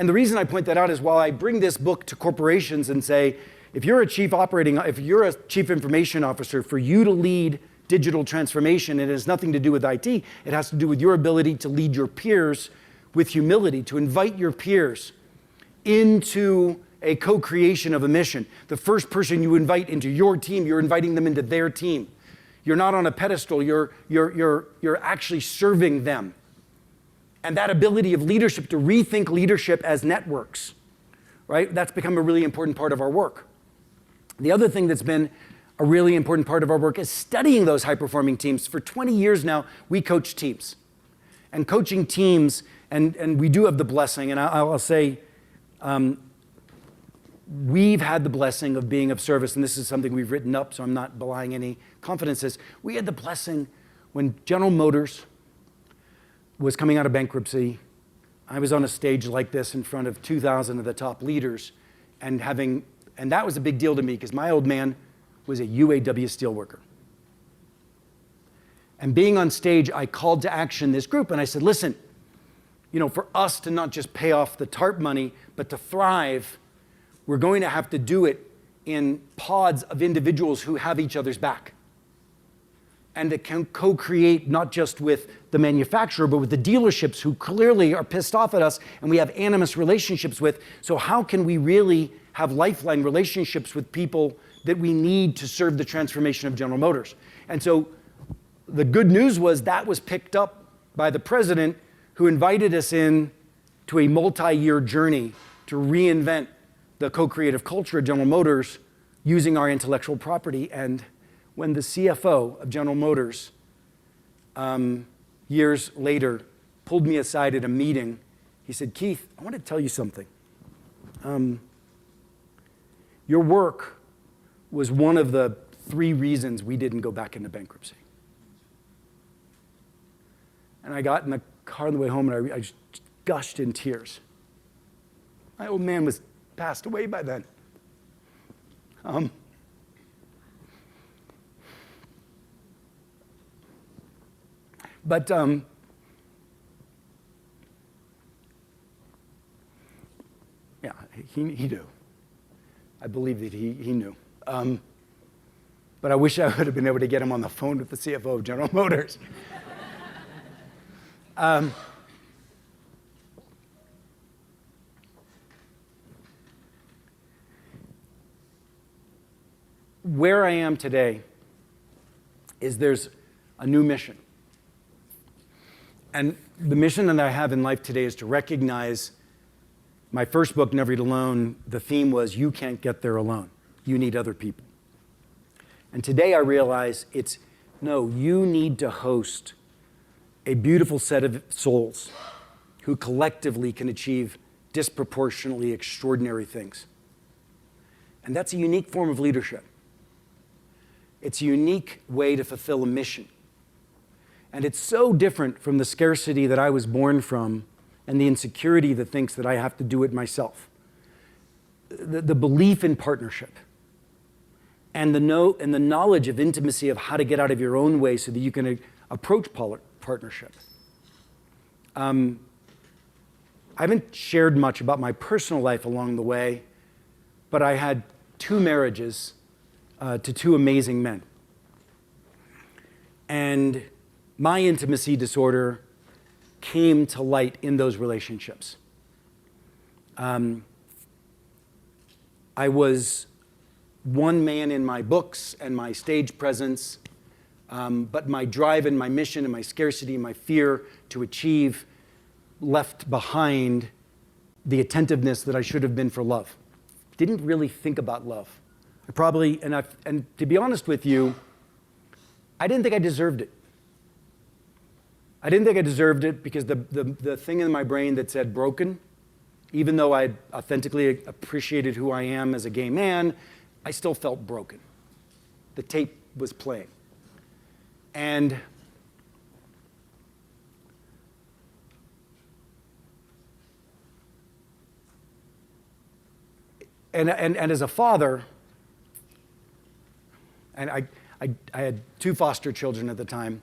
And the reason I point that out is while I bring this book to corporations and say, if you're a chief information officer, for you to lead digital transformation, it has nothing to do with IT. It has to do with your ability to lead your peers with humility, to invite your peers into a co-creation of a mission. The first person you invite into your team, you're inviting them into their team. You're not on a pedestal, you're actually serving them. And that ability of leadership to rethink leadership as networks, right? That's become a really important part of our work. The other thing that's been a really important part of our work is studying those high-performing teams. For 20 years now, we coach teams. And coaching teams, and we do have the blessing, and I'll say, we've had the blessing of being of service, and this is something we've written up, so I'm not belying any confidences. We had the blessing when General Motors was coming out of bankruptcy. I was on a stage like this in front of 2,000 of the top leaders, and that was a big deal to me because my old man was a UAW steelworker. And being on stage, I called to action this group, and I said, listen, for us to not just pay off the TARP money, but to thrive, we're going to have to do it in pods of individuals who have each other's back. And that can co-create not just with the manufacturer, but with the dealerships who clearly are pissed off at us and we have animus relationships with. So how can we really have lifeline relationships with people that we need to serve the transformation of General Motors? And so the good news was that was picked up by the president, who invited us in to a multi-year journey to reinvent the co-creative culture of General Motors using our intellectual property. And when the CFO of General Motors, years later, pulled me aside at a meeting, he said, Keith, I want to tell you something. Your work was one of the 3 reasons we didn't go back into bankruptcy. And I got in the car on the way home and I just gushed in tears. My old man was passed away by then. Yeah, he knew. I believe that he knew. But I wish I would have been able to get him on the phone with the CFO of General Motors. Where I am today is there's a new mission. And the mission that I have in life today is to recognize my first book, Never Eat Alone, the theme was you can't get there alone. You need other people. And today I realize you need to host a beautiful set of souls who collectively can achieve disproportionately extraordinary things. And that's a unique form of leadership. It's a unique way to fulfill a mission. And it's so different from the scarcity that I was born from and the insecurity that thinks that I have to do it myself. The belief in partnership and the knowledge of intimacy of how to get out of your own way so that you can approach partnership. I haven't shared much about my personal life along the way, but I had 2 marriages to 2 amazing men. And my intimacy disorder came to light in those relationships. I was one man in my books and my stage presence, but my drive and my mission and my scarcity and my fear to achieve left behind the attentiveness that I should have been for love. Didn't really think about love. And to be honest with you, I didn't think I deserved it. I didn't think I deserved it because the thing in my brain that said broken, even though I authentically appreciated who I am as a gay man, I still felt broken. The tape was playing. And as a father, and I had 2 foster children at the time,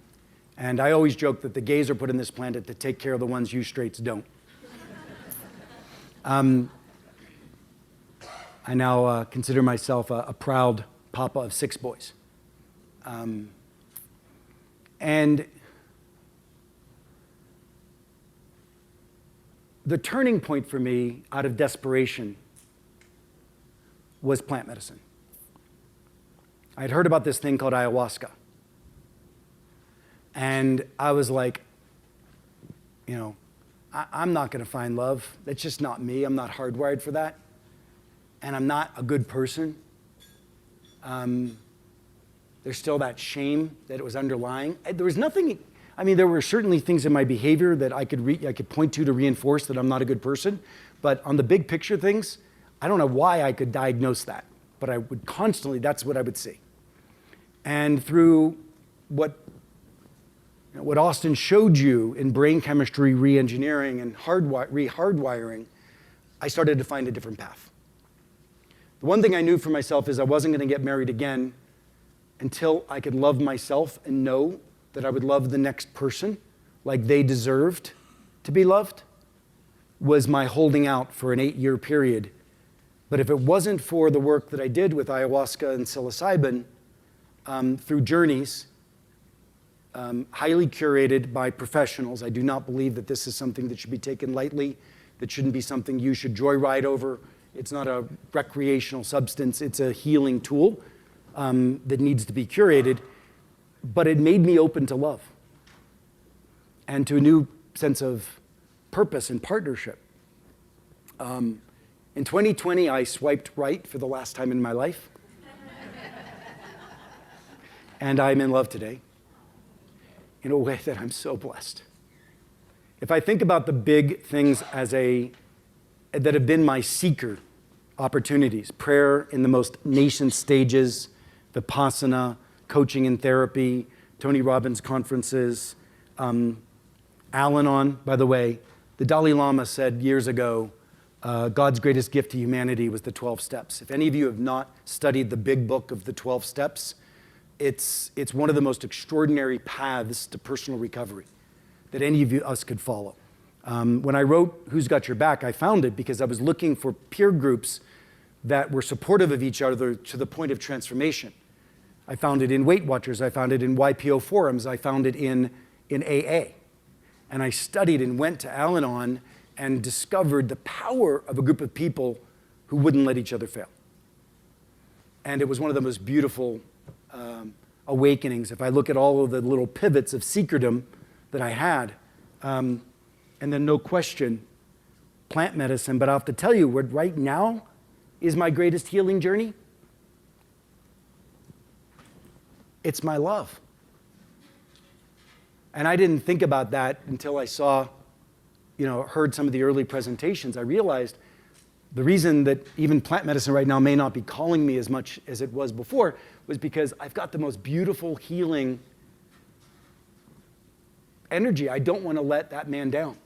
and I always joke that the gays are put in this planet to take care of the ones you straights don't. I now consider myself a proud papa of 6 boys. And the turning point for me out of desperation was plant medicine. I'd heard about this thing called ayahuasca. And I was like, I'm not going to find love. That's just not me. I'm not hardwired for that. And I'm not a good person. There's still that shame that it was underlying. There was nothing, there were certainly things in my behavior that I could point to reinforce that I'm not a good person. But on the big picture things, I don't know why I could diagnose that. But I would constantly, that's what I would see. And through what Austin showed you in brain chemistry re-engineering and hardwiring, I started to find a different path. The one thing I knew for myself is I wasn't going to get married again until I could love myself and know that I would love the next person like they deserved to be loved, was my holding out for an 8-year period. But if it wasn't for the work that I did with ayahuasca and psilocybin, through journeys, highly curated by professionals. I do not believe that this is something that should be taken lightly, that shouldn't be something you should joyride over. It's not a recreational substance. It's a healing tool that needs to be curated. But it made me open to love and to a new sense of purpose and partnership. In 2020, I swiped right for the last time in my life. And I'm in love today in a way that I'm so blessed. If I think about the big things that have been my seeker opportunities, prayer in the most nascent stages, Vipassana, coaching and therapy, Tony Robbins conferences, Al-Anon, by the way, the Dalai Lama said years ago, God's greatest gift to humanity was the 12 steps. If any of you have not studied the big book of the 12 steps, it's one of the most extraordinary paths to personal recovery that any of us could follow. When I wrote Who's Got Your Back, I found it because I was looking for peer groups that were supportive of each other to the point of transformation. I found it in Weight Watchers, I found it in YPO forums, I found it in AA. And I studied and went to Al-Anon and discovered the power of a group of people who wouldn't let each other fail. And it was one of the most beautiful awakenings. If I look at all of the little pivots of seekerdom that I had, and then no question, plant medicine. But I'll have to tell you, what right now is my greatest healing journey? It's my love. And I didn't think about that until I heard some of the early presentations. I realized the reason that even plant medicine right now may not be calling me as much as it was before was because I've got the most beautiful healing energy. I don't want to let that man down.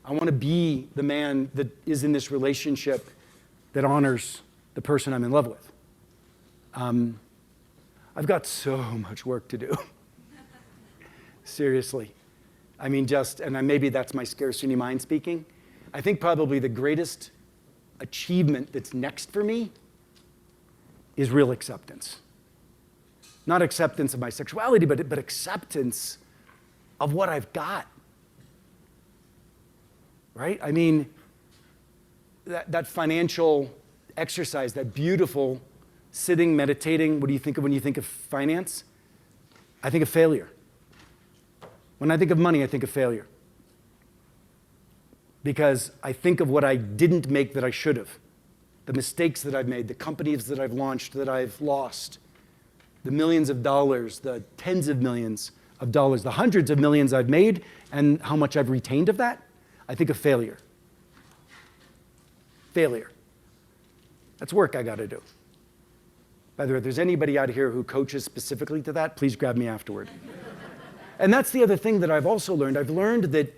I want to be the man that is in this relationship that honors the person I'm in love with. I've got so much work to do. Seriously. Maybe that's my scarcity mind speaking. I think probably the greatest achievement that's next for me is real acceptance. Not acceptance of my sexuality, but acceptance of what I've got. Right? That financial exercise, that beautiful sitting, meditating, what do you think of when you think of finance? I think of failure. When I think of money, I think of failure. Because I think of what I didn't make that I should have. The mistakes that I've made, the companies that I've launched that I've lost, the millions of dollars, the tens of millions of dollars, the hundreds of millions I've made, and how much I've retained of that. I think of failure. Failure. That's work I got to do. By the way, if there's anybody out here who coaches specifically to that, please grab me afterward. And that's the other thing that I've also learned. I've learned that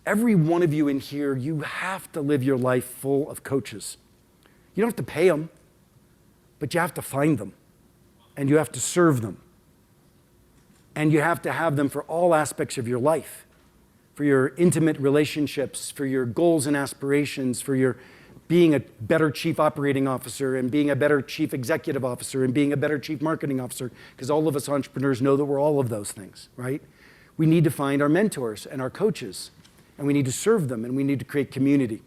every one of you in here, you have to live your life full of coaches. You don't have to pay them, but you have to find them, and you have to serve them, and you have to have them for all aspects of your life. for your intimate relationships, for your goals and aspirations, for your being a better chief operating officer and being a better chief executive officer and being a better chief marketing officer, because all of us entrepreneurs know that we're all of those things, right? We need to find our mentors and our coaches, and we need to serve them, and we need to create community.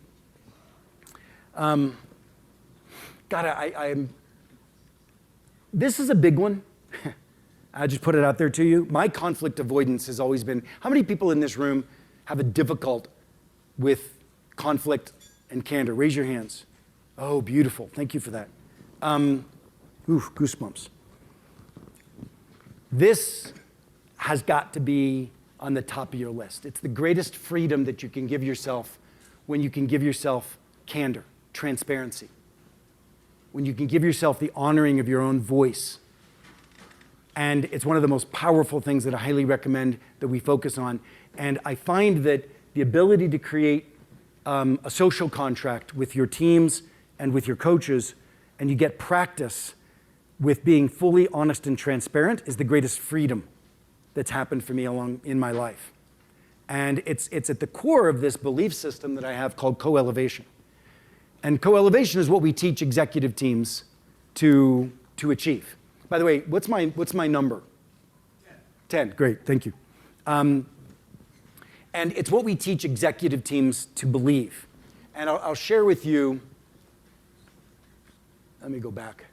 This is a big one. I just put it out there to you. My conflict avoidance has always been, how many people in this room have a difficult with conflict and candor? Raise your hands. Oh, beautiful. Thank you for that. Goosebumps. This has got to be on the top of your list. It's the greatest freedom that you can give yourself when you can give yourself candor, transparency, when you can give yourself the honoring of your own voice. And it's one of the most powerful things that I highly recommend that we focus on. And I find that the ability to create a social contract with your teams and with your coaches, and you get practice with being fully honest and transparent, is the greatest freedom that's happened for me in my life. And it's at the core of this belief system that I have called co-elevation. And co-elevation is what we teach executive teams to achieve. By the way, what's my number? 10. 10, great, thank you. And it's what we teach executive teams to believe. And I'll share with you, let me go back.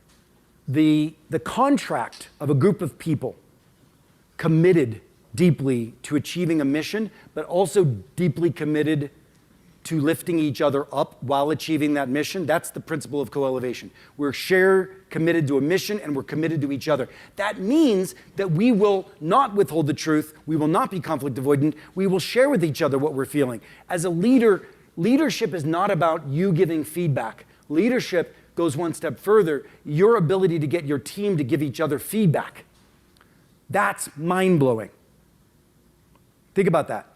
The contract of a group of people committed deeply to achieving a mission, but also deeply committed to lifting each other up while achieving that mission. That's the principle of co-elevation. We're committed to a mission, and we're committed to each other. That means that we will not withhold the truth. We will not be conflict avoidant. We will share with each other what we're feeling. As a leader, leadership is not about you giving feedback. Leadership goes one step further. Your ability to get your team to give each other feedback. That's mind-blowing. Think about that.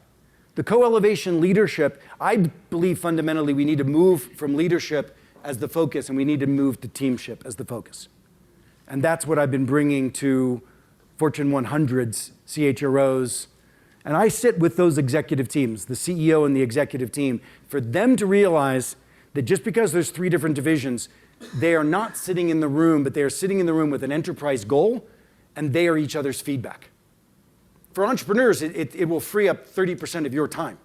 The co-elevation leadership, I believe fundamentally we need to move from leadership as the focus, and we need to move to teamship as the focus. And that's what I've been bringing to Fortune 100s, CHROs. And I sit with those executive teams, the CEO and the executive team, for them to realize that just because there's 3 different divisions, they are not sitting in the room, but they are sitting in the room with an enterprise goal, and they are each other's feedback. For entrepreneurs, it will free up 30% of your time.